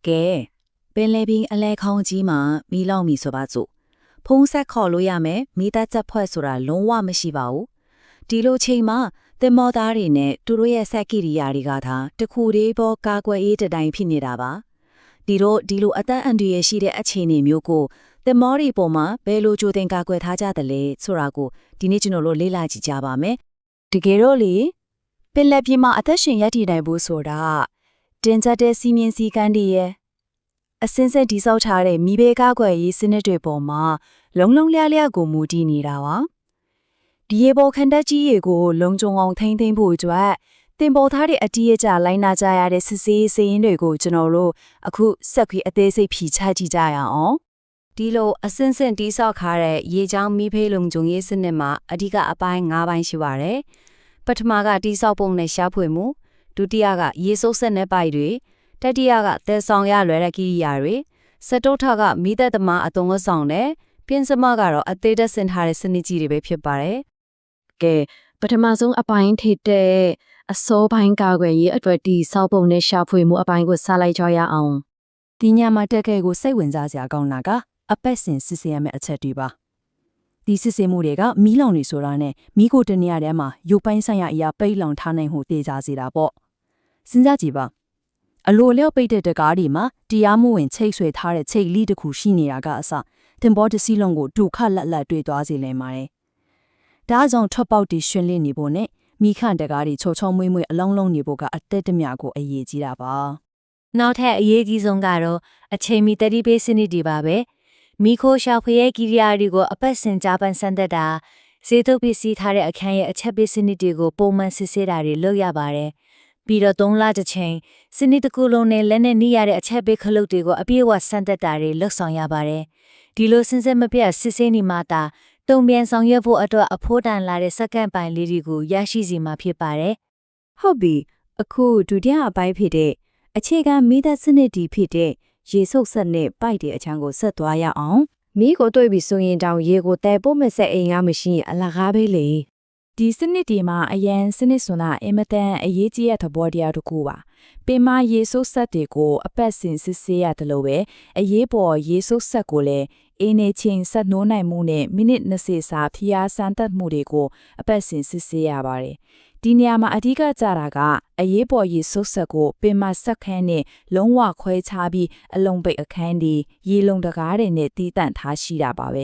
ကဲပင်လယ်ပြင်အလဲခေါင်းကြီးမှာမီးလောင်မီဆိုပါစို့ဖုံးဆက်ခေါ်လို့ရမယ်မိသားချက်ဖွဲ့ဆိုတာလုံးဝမရှိပါဘူးဒီလိုချိန်မှာသင်္ဘောသားတွေနဲ့သူတို့ရဲ့ဆက်ကိရိယာတွေကသာတခုတည်းပေါ်ကာကွယ်ရေးတိုင်ဖြစ်နေတာပါဒီလိုအသက်အန္တရာယ်ရှိတဲ့အခြေအနေမျိုးကိုသင်္ဘောတွေပေါ်မှာဘယ်လိုကြိုတင်ကာကွယ်ထားကြသလဲဆိုတာကိုဒီနေ့ကျွန်တော်တို့လေ့လာကြည့်ကြပါမယ်တကယ်တော့လေပင်လယ်ပြင်မှာအသက်ရှင်ရပ်တည်နိုင်ဖို့ဆိုတာတင်ကြတဲ့စီမင်းစည်းကမ်းတွေရဲ့အစင်းစက်ဒီဆောက်ထားတဲ့မိဘကားကွယ်ရေးစနစ်တွေပေါ်မှာလုံလျကိုမူတည်နေတာပါဒီရေပေါ်ခန္ဓာကြီးရေကိုလုံခြုံအောင်ထိန်းသိမ်းဖို့အတွက်တင်ပေါ်ထားတဲ့အတီးအကျလိုင်းနာကြရတဲ့စစ်ဆေးစည်ရင်းတွေကိုကျွန်တော်တို့အခုစက်ခွေအသေးစိတ်ဖြီချကြည့်ကြရအောင်ဒီလိုအစင်းစင်တိဆောက်ခါတဲ့ရေချောင်းမိဖေးလုံခြုံရေးစနစ်မှာအဓိကအပိုင်း၅ပိုင်းရှိပါတယ်ပထမကတိဆောက်ပုံနဲ့ရှားဖွေမှုဒုတိယကရေစုပ်ဆက်တဲ့ပိုက်တွေတတိယကသဲဆောင်ရလွယ်တဲ့ကိရိယာတွေစတုထကမိသက်သမားအတုံးအဆောင်နဲ့ပြင်းစမကတော့အသေးသက်ဆင်ထားတဲ့စနစ်ကြီးတွေပဲဖြစ်ပါတယ်ကဲပထမဆုံးအပိုင်းထိတဲ့အစောပိုင်းကာကွယ်ရေးအတွက်ဒီဆောက်ပုံနဲ့ရှာဖွေမှုအပိုင်းကိုစလိုက်ကြရအောင်ဒီညမှာတက်ခဲ့ကိုစိတ်ဝင်စားစရာကောင်းတာကအပတ်စဉ်စစ်ဆေးရမယ့်အချက်တွေပါဒီစစ်ဆေးမှုတွေကမီးလောင်နေဆိုတာနဲ့မီးကိုတနေရာထဲမှာရုပ်ပိုင်းဆိုင်ရာအရာပိတ်လောင်ထားနိုင်မှုတေချာစေတာပေါ့စဉ်းစားကြည့်ပါအလိုလျော့ပိတ်တဲ့တကားတွေမှာတရားမှုဝင်ချိတ်ဆွဲထားတဲ့ချိတ်လီတစ်ခုရှိနေတာကအစသင်္ဘောတစ်စီးလုံးကိုဒုက္ခလက်တွေ့သွားစေလိမ့်ပါတယ်ဒါကြောင့်ထွက်ပေါက်တွေရှင်လင်းနေဖို့နဲ့မိခန့်တကားတွေချောချောမွေ့မွေ့အလုံးလုံးနေဖို့ကအသက်တမျှကိုအရေးကြီးတာပါနောက်ထပ်အရေးကြီးဆုံးကတော့အချိန်မီတတိပေးစနစ်တွေပါပဲမိခိုးရှာဖွေရဲ့ကိရိယာတွေကိုအပတ်စဉ်ကြားပန်းစမ်းသပ်တာဈေးထုတ်ပစ္စည်းထားတဲ့အခန်းရဲ့အချက်ပေးစနစ်တွေကိုပုံမှန်စစ်ဆေးတာတွေလုပ်ရပါတယ်ပြီးတော့3လတစ်ချိန်စနစ်တစ်ခုလုံးနဲ့လက်နဲ့နှီးရတဲ့အချက်ပေးခလုတ်တွေကိုအပြည့်အဝစမ်းသပ်တာတွေလုပ်ဆောင်ရပါတယ်ဒီလိုစင်စစ်မပြတ်စစ်ဆေးနေမှသာတုံပြန်ဆောင်ရွက်ဖို့အတွက်အဖို့တန်လာတဲ့စက္ကန့်ပိုင်းလေးတွေကိုရရှိစီမှာဖြစ်ပါတယ်ဟုတ်ပြီအခုဒုတိယအပိုင်းဖြစ်တဲ့အခြေခံမိသားစနစ်တီဖြစ်တဲ့ရေစုပ်ဆက်နဲ့ပိုက်တဲ့အချမ်းကိုဆက်သွားရအောင်မိကိုတွေ့ပြီဆိုရင်တောင်ရေကိုတဲပို့မဆက်အိမ်ကမရှိရင်အလကားပဲလေဒီစနစ်ဒီမှာအရန်စနစ်ဆိုတာအင်မတန်အရေးကြီးတဲ့သဘောတရားတစ်ခုပါပင်မရေစုပ်ဆက်တွေကိုအပတ်စဉ်စစ်ဆေးရတယ်လို့ပဲအရေးပေါ်ရေစုပ်ဆက်ကိုလည်းအင်းနေချင်းဆက်နိုးနိုင်မှုနဲ့မိနစ်20စာဖျားစမ်းသပ်မှုတွေကိုအပတ်စဉ်စစ်ဆေးရပါတယ်ဒီနေရာမှာအဓိကကြတာကအရေးပေါ်ရေစုပ်ဆက်ကိုပင်မဆက်ခန်းနဲ့လုံးဝခွဲခြားပြီးအလုံးပိတ်အခန်းဒီရေလုံတကားတွေနဲ့တည်တံ့ထားရှိတာပါပဲ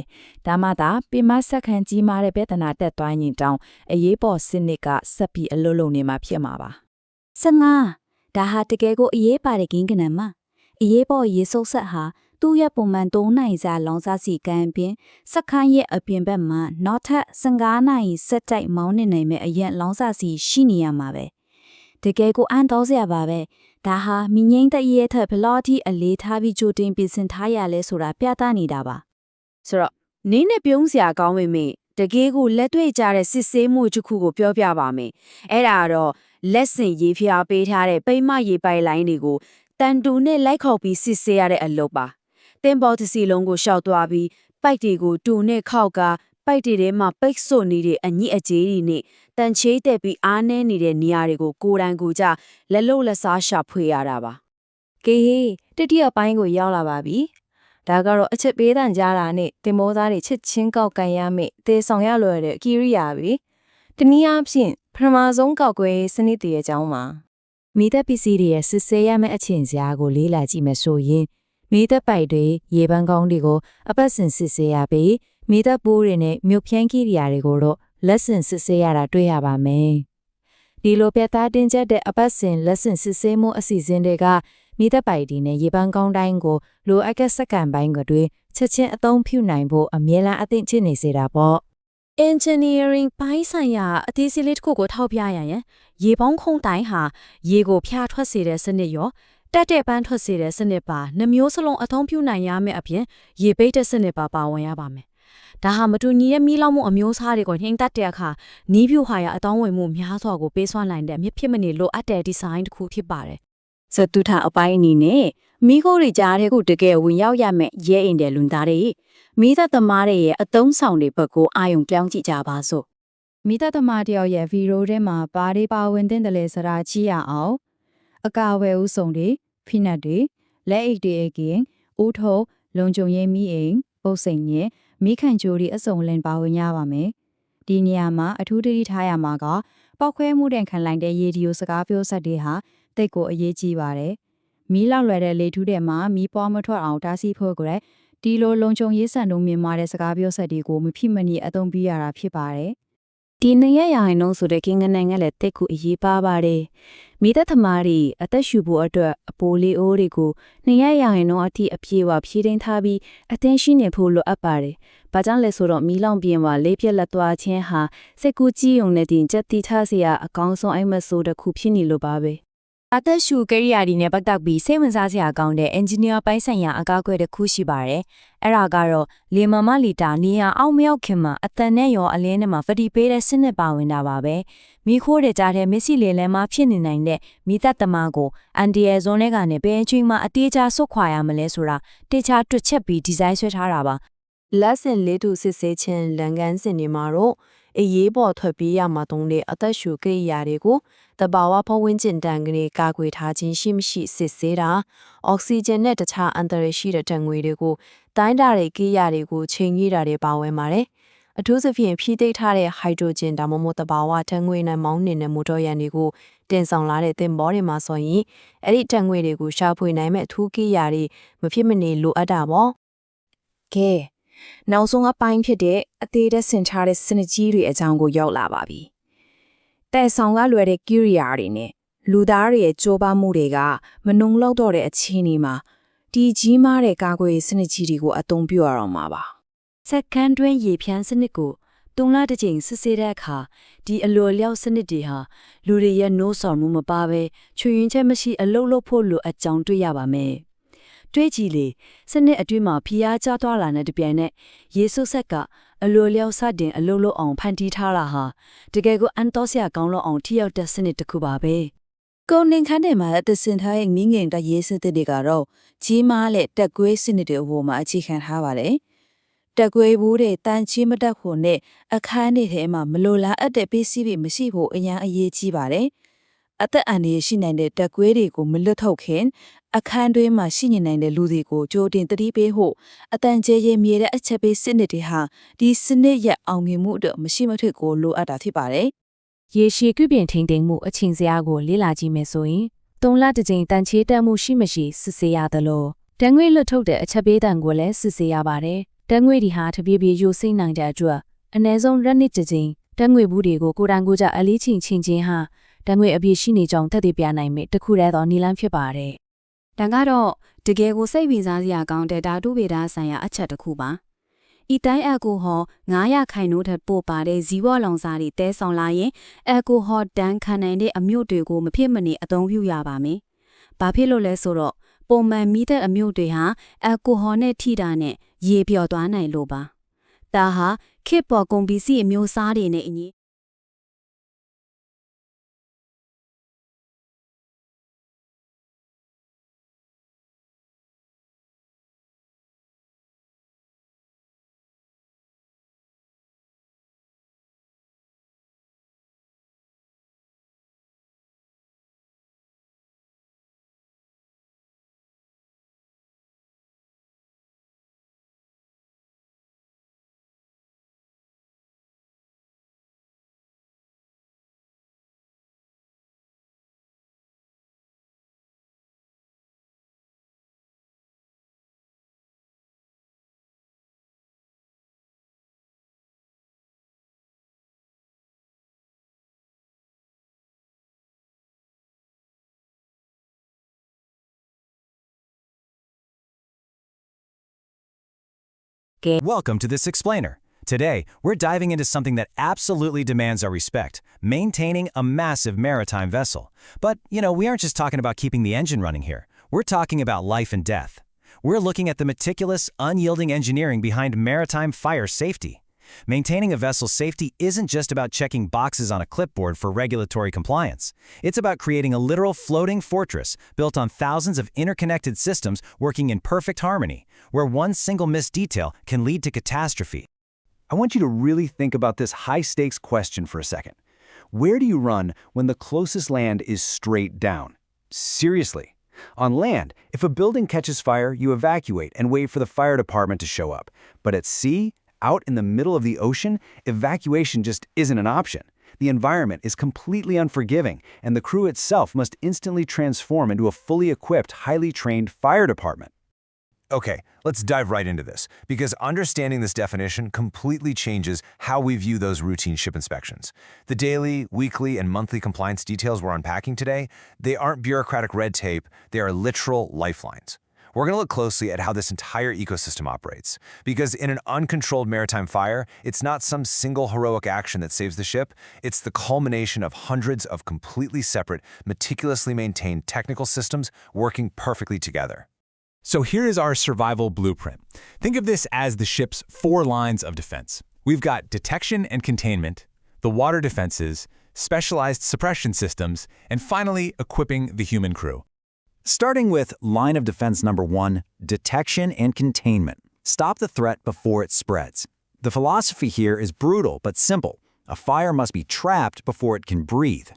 ဒါမှသာပင်မဆက်ခန်းကြီးမားတဲ့ပြဿနာတက်သွားရင်တောင်အရေးပေါ်စနစ်ကဆက်ပြီးအလုံးလုံးနေမှာဖြစ်မှာပါ15ဒါဟာတကယ်ကိုအရေးပါတဲ့ဂင်းကနံမှာအရေးပေါ်ရေစုပ်ဆက်ဟာသူ့ရဲ့ပုံမှန်3နိုင်စာလောင်စာစီကံပြင်စက္ကန့်ရဲ့အပြင်ဘက်မှာနောက်ထပ်15နိုင်ဆက်တိုက်မောင်းနေနိုင်မဲ့အရင်လောင်စာစီရှိနေရမှာပဲတကယ်ကိုအန်တော့စရာပါပဲဒါဟာမိငိမ့်တဲ့ရဲ့ထက်ဘလောက်ထိအလေးထားပြီးကြိုတင်ပြင်ဆင်ထားရလဲဆိုတာပြသနေတာပါဆိုတော့နင်းနဲ့ပြုံးစရာကောင်းပေမဲ့တကယ်ကိုလက်တွေ့ကြတဲ့စစ်ဆေးမှုတစ်ခုကိုပြောပြပါမယ်အဲ့ဒါတော့လက်စင်ရေးဖျားပေးထားတဲ့ပိမရေပိုက်လိုင်းတွေကိုတန်တူနဲ့လိုက်ခေါက်ပြီးစစ်ဆေးရတဲ့အလုပ်ပါတင်ပေါ်တစ်စီလုံးကိုရှောက်သွားပြီးပိုက်တွေကိုတူနဲ့ခောက်ကပိုက်တွေထဲမှာပိတ်ဆို့နေတဲ့အညစ်အကြေးတွေနဲ့တန်ချေးတက်ပြီးအားနည်းနေတဲ့နေရာတွေကိုကိုယ်တိုင်ကိုကြလက်လို့လက်စားရှာဖွေရတာပါကဲတတိယပိုင်းကိုရောက်လာပါပြီဒါကတော့အချက်ပေးတန်ကြတာနဲ့တင်မောသားတွေချစ်ချင်းကောက်ကန်ရမယ်သေဆောင်ရလွယ်တဲ့ကိရိယာပဲတနည်းအားဖြင့်ပထမဆုံးကောက်ွယ်စနစ်တည်းအကြောင်းပါမိသက်ပစ္စည်းတွေရဲ့စစ်ဆေးရမယ့်အချင်းစရာကိုလေးလာကြည့်မယ်ဆိုရင်မိသက်ပိုက်တွေရေပန်းကောင်းတွေကိုအပတ်စဉ်စစ်ဆေးရပြီးမိသက်ပိုးတွေနဲ့မြုပ်ဖြန်းကိရိယာတွေကိုတော့လက်ဆင့်စစ်ဆေးရတာတွေ့ရပါမယ်ဒီလိုပြသတင်ချက်တဲ့အပတ်စဉ်လက်ဆင့်စစ်ဆေးမှုအစီအစဉ်တွေကမိသက်ပိုက်တွေနဲ့ရေပန်းကောင်းတိုင်းကိုလိုအပ်တဲ့စက္ကန့်ပိုင်းတွေချက်ချင်းအသုံးပြုနိုင်ဖို့အမြဲတမ်းအသင့်ချနေစေတာပေါ့ engineering ပိုင်းဆိုင်ရာအသေးစိတ်လေးတစ်ခုကိုထောက်ပြရရင်ရေပေါင်းခုံတိုင်းဟာရေကိုဖျားထွက်စေတဲ့စနစ်ရောတက်တဲ့ပန်းထွက်စေတဲ့စနစ်ပါနှမျိုးစလုံးအသုံးပြုနိုင်ရမယ့်အပြင်ရေပိတ်တဲ့စနစ်ပါဝင်ရပါမယ်ဒါဟာမတူညီတဲ့မီးလောင်မှုအမျိုးအစားတွေကိုနှိမ်တက်တဲ့အခါနီးပြူဟာရအတောင်းဝင်မှုများစွာကိုပေးစွမ်းနိုင်တဲ့မြဖြစ်မနေလိုအပ်တဲ့ဒီဇိုင်းတစ်ခုဖြစ်ပါတယ်စတူထအပိုင်းအနေနဲ့မိခိုးတွေကြားတဲ့ခုတကယ်ဝင်ရောက်ရမယ့်ရဲအိမ်တဲ့လူသားတွေမိသက်သမားတွေရဲ့အသုံးဆောင်တွေဘက်ကိုအာရုံပြောင်းကြည့်ကြပါစို့မိသက်သမားတယောက်ရဲ့ဗီဒီယိုထဲမှာဘာတွေပါဝင်တဲ့လဲဆိုတာကြည့်ရအောင်အကာအဝယ်ဥဆောင်တွေဖိနပ်တွေ လက်အိတ်တွေအကင်ဦးထုပ်လုံခြုံရေးမီးအိမ်ပုတ်စိန်နဲ့မိခန့်ချိုးတွေအစုံလင်ပါဝင်ရပါမယ်ဒီနေရာမှာအထူးတတိထားရမှာကပောက်ခွဲမှုတဲ့ခံလိုက်တဲ့ရေဒီယိုစကားပြောဆက်တွေဟာတိတ်ကိုအရေးကြီးပါတယ်မီးလောက်လွယ်တဲ့လေထူးတဲ့မှာမီးပွားမထွက်အောင်တားဆီးဖို့ကြတဲ့ဒီလိုလုံခြုံရေးစံနှုန်းမြင့်မားတဲ့စကားပြောဆက်တွေကိုမဖြစ်မနေအသုံးပြုရတာဖြစ်ပါတယ်ဒီနေရရင်တော့ဆိုတဲ့ကင်းကနိုင်ငံလည်းတိတ်ကိုအရေးပါပါတယ်မိသက်သမားတွေအသက်ရှူဖို့အတွက်အပိုးလေးအိုးတွေကိုနေရရင်တော့အထိအပြေးဝဖြည့်တင်းထားပြီးအသင်းရှိနေဖို့လိုအပ်ပါတယ်။ဘာကြောင့်လဲဆိုတော့မီလောင်ပြင်းဝလေးပြက်လက်သွားခြင်းဟာစိတ်ကူးကြည့်ုံနဲ့တင်ချက်တိထားစရာအကောင်းဆုံးအိမ်မက်ဆိုတစ်ခုဖြစ်နေလို့ပါပဲ။အသက်ရှူကိရိယာတွေနဲ့ပတ်သက်ပြီးစိတ်ဝင်စားစရာကောင်းတဲ့ engineer ပိုင်းဆိုင်ရာအကာအကွယ်တစ်ခုရှိပါတယ်။အဲ့ဒါကတော့လေမမလီတာနေရာအောက်မြောက်ခင်မှာအတန်နဲ့ရောအလင်းနဲ့မှာဖတီပေးတဲ့စနစ်ပါဝင်တာပါပဲ။မိခိုးတဲ့ကြားတဲ့မက်ဆီလေလန်းမှာဖြစ်နေနိုင်တဲ့မိသက်သမားကိုအန်ဒီယယ်ဇွန်ထဲကနေဘယ်အချိန်မှအတေးချဆွတ်ခွာရမလဲဆိုတာတေချာတွက်ချက်ပြီးဒီဇိုင်းဆွဲထားတာပါ။လက်စင်လေးတူစစ်ဆေးခြင်းလန်ကန်စင်တွေမှာတော့အရေးပေါ်ထွက်ပြေးရမှာတုံးတဲ့အသက်ရှူကိရိယာတွေကိုတဘာဝဖဝင်းကျင်တန်ကနေကာကွယ်ထားခြင်းရှိမရှိစစ်ဆေးတာအောက်ဆီဂျင်နဲ့တခြားအန်တရရှိတဲ့တံငွေတွေကိုတိုင်းတာတဲ့ကိရိယာတွေကိုချိန်ကြီးတာတွေပါဝင်ပါတယ်အထူးသဖြင့်ဖြည့်သိမ်းထားတဲ့ဟိုက်ဒရိုဂျင်ဒါမှမဟုတ်တဘာဝတံငွေနဲ့မောင်းနေတဲ့မိုတော်ယာဉ်တွေကိုတင်ဆောင်လာတဲ့သင်္ဘောတွေမှာဆိုရင်အဲ့ဒီတံငွေတွေကိုရှာဖွေနိုင်မဲ့အထူးကိရိယာတွေမဖြစ်မနေလိုအပ်တာပေါ့ကဲနောက်ဆုံးအပိုင်းဖြစ်တဲ့အသေးသက်ဆင်ထားတဲ့စနစ်ကြီးတွေအကြောင်းကိုရောက်လာပါပြီ။တဲ့ဆောင်ကလွယ်တဲ့ကိရိယာတွေနဲ့လူသားတွေရဲ့ကြိုးပမ်းမှုတွေကမနှုံလောက်တော့တဲ့အချိန်ဒီမှာဒီကြီးမားတဲ့ကာကွယ်ရေးစနစ်ကြီးတွေကိုအသုံးပြုရအောင်ပါ။စက္ကန့်တွင်းရေဖြန်းစနစ်ကိုတုံးလာတစ်ချိန်စစ်ဆေးတဲ့အခါဒီအလိုလျောက်စနစ်တွေဟာလူတွေရဲ့နှိုးဆော်မှုမပါဘဲချွေရင်ချက်မရှိအလုတ်လို့ဖို့လိုအကြောင်းတွေ့ရပါမယ်။တွေးကြည့်လေစနစ်အတွင်းမှာဖျားကျသွားလာတဲ့တပြိုင်နက်ယေဆုဆက်ကအလိုလျောက်စတင်အလုလို့အောင်ဖန်တီးထားတာဟာတကယ်ကိုအန်တော်စရာကောင်းလို့အောင်ထိရောက်တဲ့စနစ်တစ်ခုပါပဲကုန်လင်ခန်းထဲမှာအသစင်ထားရဲ့ငင်းငင်တရေးစနစ်တွေကတော့ကြီးမားတဲ့တက်ကွေးစနစ်တွေအပေါ်မှာအခြေခံထားပါတယ်တက်ကွေးဘူးတဲ့တန်ချီမတက်ဖို့နဲ့အခန်းတွေထဲမှာမလိုလားအပ်တဲ့ပစ္စည်းတွေမရှိဖို့အရင်အရေးကြီးပါတယ်အသက်အန္တရာယ်ရှိနိုင်တဲ့တက်ကွေးတွေကိုမလွတ်ထုတ်ခင်အခန်းတွင်းမှာရှိနေနိုင်တဲ့လူတွေကိုကြိုတင်သတိပေးဖို့အတန်ကျေရင်မြေတဲ့အချက်ပေးစနစ်တွေဟာဒီစနစ်ရဲ့အောင်မြင်မှုအတွက်မရှိမဖြစ်ကိုလိုအပ်တာဖြစ်ပါတယ်။ရေရှည်ပြုပြင်ထိန်သိမ်းမှုအချိန်စရာကိုလေ့လာကြည့်မယ်ဆိုရင်၃လတစ်ကြိမ်တန်ချေးတက်မှုရှိမရှိစစ်ဆေးရသလိုတန်ငွေလွတ်ထုတ်တဲ့အချက်ပေးတန်ကိုလည်းစစ်ဆေးရပါတယ်။တန်ငွေဒီဟာတပြေးပြေးယိုစိမ့်နိုင်တဲ့အတွက်အနည်းဆုံးရက်နှစ်တစ်ကြိမ်တန်ငွေဘူးတွေကိုကိုယ်တိုင်ကိုယ်ကျအလေးချင်းချင်းချင်းဟာတန်ငွေအပြည့်ရှိနေကြောင်းသက်သေပြနိုင်မယ်တခုတည်းသောနည်းလမ်းဖြစ်ပါတယ်။ဒါကတော့တကယ်ကိုစိတ်ဝင်စားစရာကောင်းတဲ့ဓာတုဗေဒဆိုင်ရာအချက်တစ်ခုပါ။ဤတိုင်းအယ်ကိုဟော900ခိုင်နှုန်းထက်ပိုပါတဲ့ဇီဝလောင်စာတွေတဲဆောင်လာရင်အယ်ကိုဟောတန်းခံနိုင်တဲ့အမြုပ်တွေကိုမဖြစ်မနေအသုံးပြုရပါမယ်။ဘာဖြစ်လို့လဲဆိုတော့ပုံမှန်မိတဲ့အမြုပ်တွေဟာအယ်ကိုဟောနဲ့ထိတာနဲ့ရေပြော့သွားနိုင်လို့ပါ။ဒါဟာခေတ်ပေါ်ကုန်ပစ္စည်းအမျိုးအစားတွေနဲ့အညီWelcome to this explainer. Today, we're diving into something that absolutely demands our respect, maintaining a massive maritime vessel. But, we aren't just talking about keeping the engine running here. We're talking about life and death. We're looking at the meticulous, unyielding engineering behind maritime fire safety. Maintaining a vessel's safety isn't just about checking boxes on a clipboard for regulatory compliance. It's about creating a literal floating fortress built on thousands of interconnected systems working in perfect harmony, where one single missed detail can lead to catastrophe. I want you to really think about this high-stakes question for a second. Where do you run when the closest land is straight down? Seriously. On land, if a building catches fire, you evacuate and wait for the fire department to show up. But at sea, out in the middle of the ocean, evacuation just isn't an option. The environment is completely unforgiving, and the crew itself must instantly transform into a fully equipped, highly trained fire department. Okay, let's dive right into this, because understanding this definition completely changes how we view those routine ship inspections. The daily, weekly, and monthly compliance details we're unpacking today, they aren't bureaucratic red tape, they are literal lifelines. We're going to look closely at how this entire ecosystem operates, because in an uncontrolled maritime fire, it's not some single heroic action that saves the ship, it's the culmination of hundreds of completely separate, meticulously maintained technical systems working perfectly together. So here is our survival blueprint. Think of this as the ship's 4 lines of defense. We've got detection and containment, the water defenses, specialized suppression systems, and finally, equipping the human crew. Starting with line of defense number 1, detection and containment. Stop the threat before it spreads. The philosophy here is brutal but simple. A fire must be trapped before it can breathe.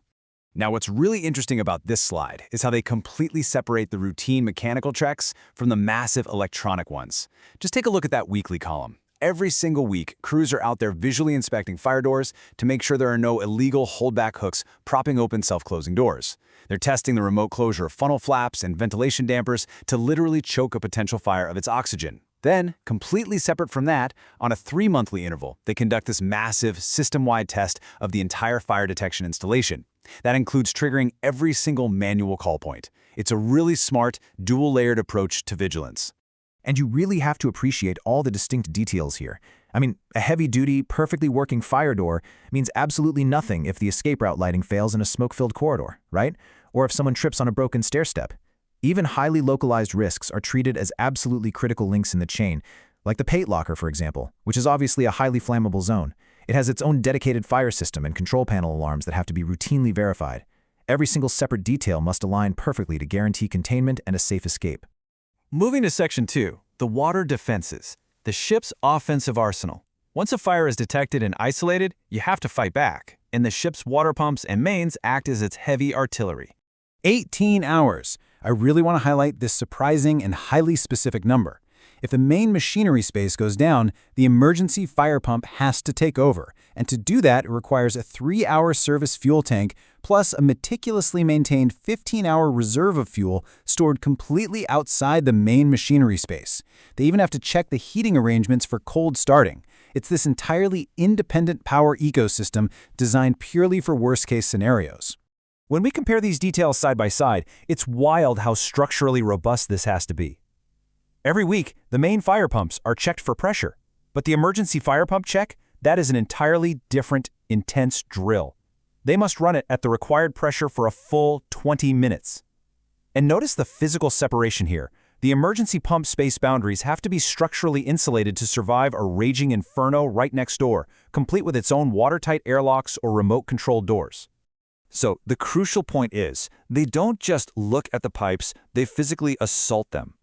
Now, what's really interesting about this slide is how they completely separate the routine mechanical checks from the massive electronic ones. Just take a look at that weekly column. Every single week, crews are out there visually inspecting fire doors to make sure there are no illegal holdback hooks propping open self-closing doors. They're testing the remote closure of funnel flaps and ventilation dampers to literally choke a potential fire of its oxygen. Then, completely separate from that, on a 3-monthly interval, they conduct this massive, system-wide test of the entire fire detection installation. That includes triggering every single manual call point. It's a really smart, dual-layered approach to vigilance. And you really have to appreciate all the distinct details here. I mean, a heavy-duty, perfectly working fire door means absolutely nothing if the escape route lighting fails in a smoke-filled corridor, right? Or if someone trips on a broken stairstep. Even highly localized risks are treated as absolutely critical links in the chain, like the pate locker, for example, which is obviously a highly flammable zone. It has its own dedicated fire system and control panel alarms that have to be routinely verified. Every single separate detail must align perfectly to guarantee containment and a safe escape. Moving to Section 2, the water defenses, the ship's offensive arsenal. Once a fire is detected and isolated, you have to fight back, and the ship's water pumps and mains act as its heavy artillery. 18 hours. I really want to highlight this surprising and highly specific number. If the main machinery space goes down, the emergency fire pump has to take over, and to do that, it requires a 3-hour service fuel tank plus a meticulously maintained 15-hour reserve of fuel stored completely outside the main machinery space. They even have to check the heating arrangements for cold starting. It's this entirely independent power ecosystem designed purely for worst-case scenarios. When we compare these details side by side, it's wild how structurally robust this has to be. Every week, the main fire pumps are checked for pressure, but the emergency fire pump check, that is an entirely different, intense drill. They must run it at the required pressure for a full 20 minutes. And notice the physical separation here. The emergency pump space boundaries have to be structurally insulated to survive a raging inferno right next door, complete with its own watertight airlocks or remote-controlled doors. So the crucial point is, they don't just look at the pipes, they physically assault them.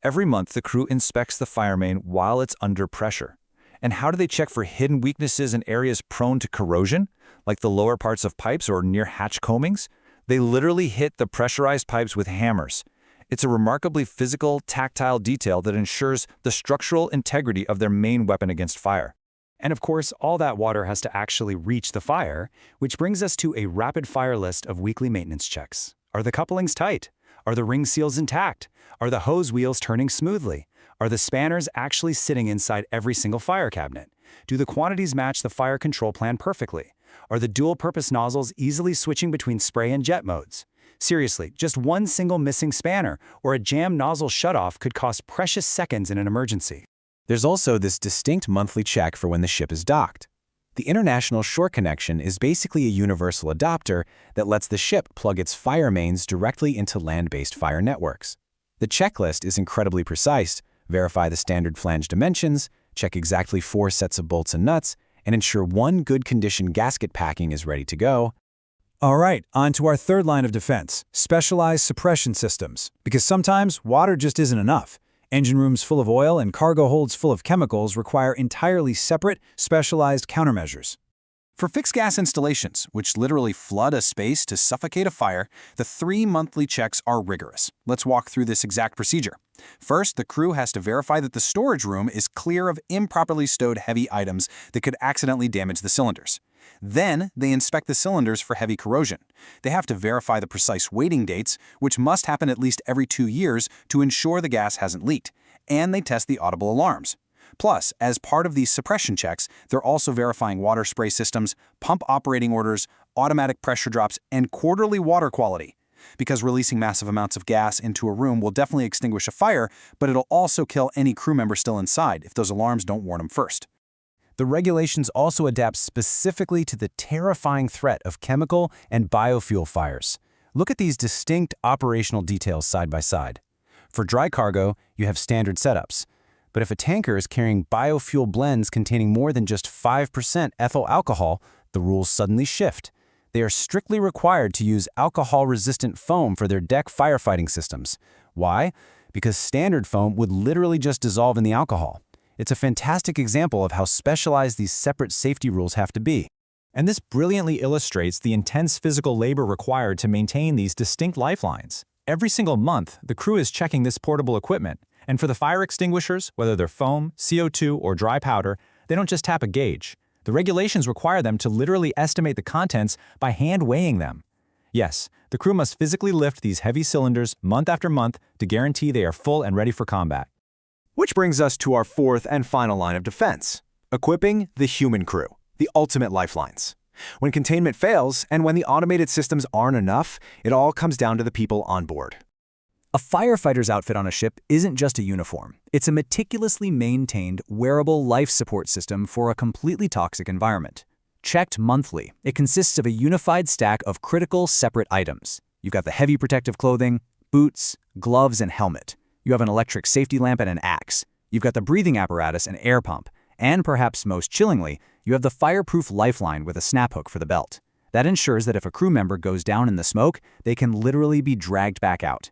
Every month, the crew inspects the fire main while it's under pressure. And how do they check for hidden weaknesses in areas prone to corrosion, like the lower parts of pipes or near hatch combings? They literally hit the pressurized pipes with hammers. It's a remarkably physical, tactile detail that ensures the structural integrity of their main weapon against fire. And of course, all that water has to actually reach the fire, which brings us to a rapid-fire list of weekly maintenance checks. Are the couplings tight? Are the ring seals intact? Are the hose wheels turning smoothly? Are the spanners actually sitting inside every single fire cabinet? Do the quantities match the fire control plan perfectly? Are the dual-purpose nozzles easily switching between spray and jet modes? Seriously, just one single missing spanner or a jammed nozzle shutoff could cost precious seconds in an emergency. There's also this distinct monthly check for when the ship is docked. The International Shore Connection is basically a universal adapter that lets the ship plug its fire mains directly into land-based fire networks. The checklist is incredibly precise: verify the standard flange dimensions, check exactly 4 sets of bolts and nuts, and ensure one good condition gasket packing is ready to go. All right, on to our third line of defense, specialized suppression systems. Because sometimes water just isn't enough. Engine rooms full of oil and cargo holds full of chemicals require entirely separate, specialized countermeasures. For fixed gas installations, which literally flood a space to suffocate a fire, the 3 monthly checks are rigorous. Let's walk through this exact procedure. First, the crew has to verify that the storage room is clear of improperly stowed heavy items that could accidentally damage the cylinders. Then, they inspect the cylinders for heavy corrosion. They have to verify the precise waiting dates, which must happen at least every 2 years to ensure the gas hasn't leaked. And they test the audible alarms. Plus, as part of these suppression checks, they're also verifying water spray systems, pump operating orders, automatic pressure drops, and quarterly water quality. Because releasing massive amounts of gas into a room will definitely extinguish a fire, but it'll also kill any crew member still inside if those alarms don't warn them first. The regulations also adapt specifically to the terrifying threat of chemical and biofuel fires. Look at these distinct operational details side by side. For dry cargo, you have standard setups. But if a tanker is carrying biofuel blends containing more than just 5% ethyl alcohol, the rules suddenly shift. They are strictly required to use alcohol-resistant foam for their deck firefighting systems. Why? Because standard foam would literally just dissolve in the alcohol. It's a fantastic example of how specialized these separate safety rules have to be. And this brilliantly illustrates the intense physical labor required to maintain these distinct lifelines. Every single month, the crew is checking this portable equipment. And for the fire extinguishers, whether they're foam, CO2, or dry powder, they don't just tap a gauge. The regulations require them to literally estimate the contents by hand weighing them. Yes, the crew must physically lift these heavy cylinders month after month to guarantee they are full and ready for combat. Which brings us to our fourth and final line of defense: equipping the human crew, the ultimate lifelines. When containment fails, and when the automated systems aren't enough, it all comes down to the people on board. A firefighter's outfit on a ship isn't just a uniform. It's a meticulously maintained, wearable life support system for a completely toxic environment. Checked monthly, it consists of a unified stack of critical, separate items. You've got the heavy protective clothing, boots, gloves, and helmet. You have an electric safety lamp and an axe. You've got the breathing apparatus and air pump. And perhaps most chillingly, you have the fireproof lifeline with a snap hook for the belt. That ensures that if a crew member goes down in the smoke, they can literally be dragged back out.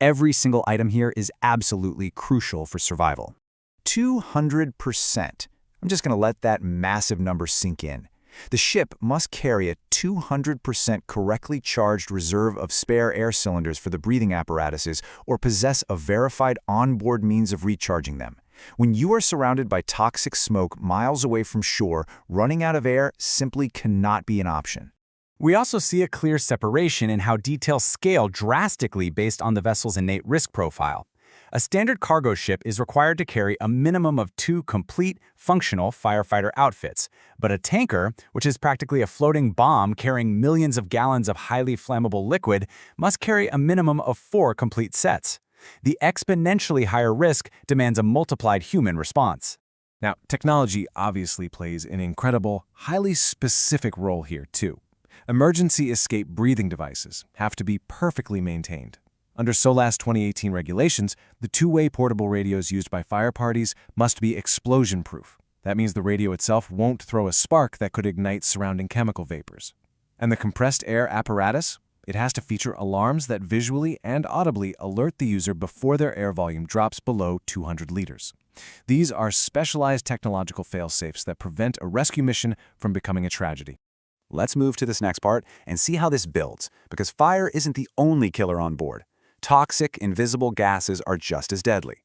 Every single item here is absolutely crucial for survival. 200%. I'm just going to let that massive number sink in. The ship must carry a 200% correctly charged reserve of spare air cylinders for the breathing apparatuses or possess a verified onboard means of recharging them. When you are surrounded by toxic smoke miles away from shore, running out of air simply cannot be an option. We also see a clear separation in how details scale drastically based on the vessel's innate risk profile. A standard cargo ship is required to carry a minimum of 2 complete, functional firefighter outfits, but a tanker, which is practically a floating bomb carrying millions of gallons of highly flammable liquid, must carry a minimum of 4 complete sets. The exponentially higher risk demands a multiplied human response. Now, technology obviously plays an incredible, highly specific role here, too. Emergency escape breathing devices have to be perfectly maintained. Under SOLAS 2018 regulations, the two-way portable radios used by fire parties must be explosion-proof. That means the radio itself won't throw a spark that could ignite surrounding chemical vapors. And the compressed air apparatus? It has to feature alarms that visually and audibly alert the user before their air volume drops below 200 liters. These are specialized technological fail-safes that prevent a rescue mission from becoming a tragedy. Let's move to this next part and see how this builds, because fire isn't the only killer on board. Toxic, invisible gases are just as deadly.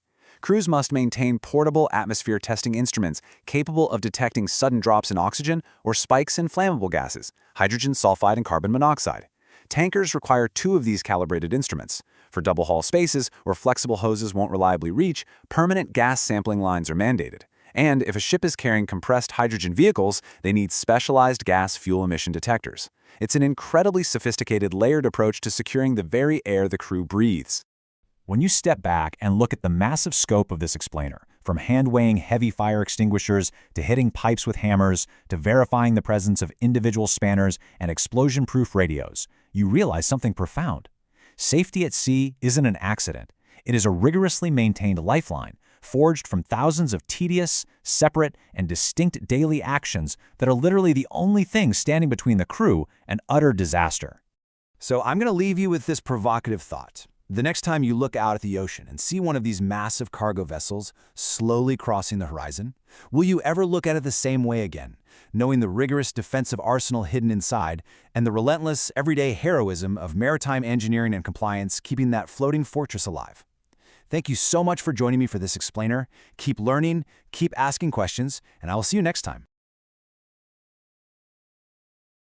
Crews must maintain portable atmosphere testing instruments capable of detecting sudden drops in oxygen or spikes in flammable gases, hydrogen sulfide and carbon monoxide. Tankers require 2 of these calibrated instruments. For double-hull spaces where flexible hoses won't reliably reach, permanent gas sampling lines are mandated. And if a ship is carrying compressed hydrogen vehicles, they need specialized gas fuel emission detectors. It's an incredibly sophisticated layered approach to securing the very air the crew breathes. When you step back and look at the massive scope of this explainer, from hand-weighing heavy fire extinguishers to hitting pipes with hammers to verifying the presence of individual spanners and explosion-proof radios, you realize something profound. Safety at sea isn't an accident. It is a rigorously maintained lifeline, forged from thousands of tedious, separate, and distinct daily actions that are literally the only thing standing between the crew and utter disaster. So I'm going to leave you with this provocative thought. The next time you look out at the ocean and see one of these massive cargo vessels slowly crossing the horizon, will you ever look at it the same way again, knowing the rigorous defensive arsenal hidden inside and the relentless, everyday heroism of maritime engineering and compliance keeping that floating fortress alive? Thank you so much for joining me for this explainer. Keep learning, keep asking questions, and I will see you next time.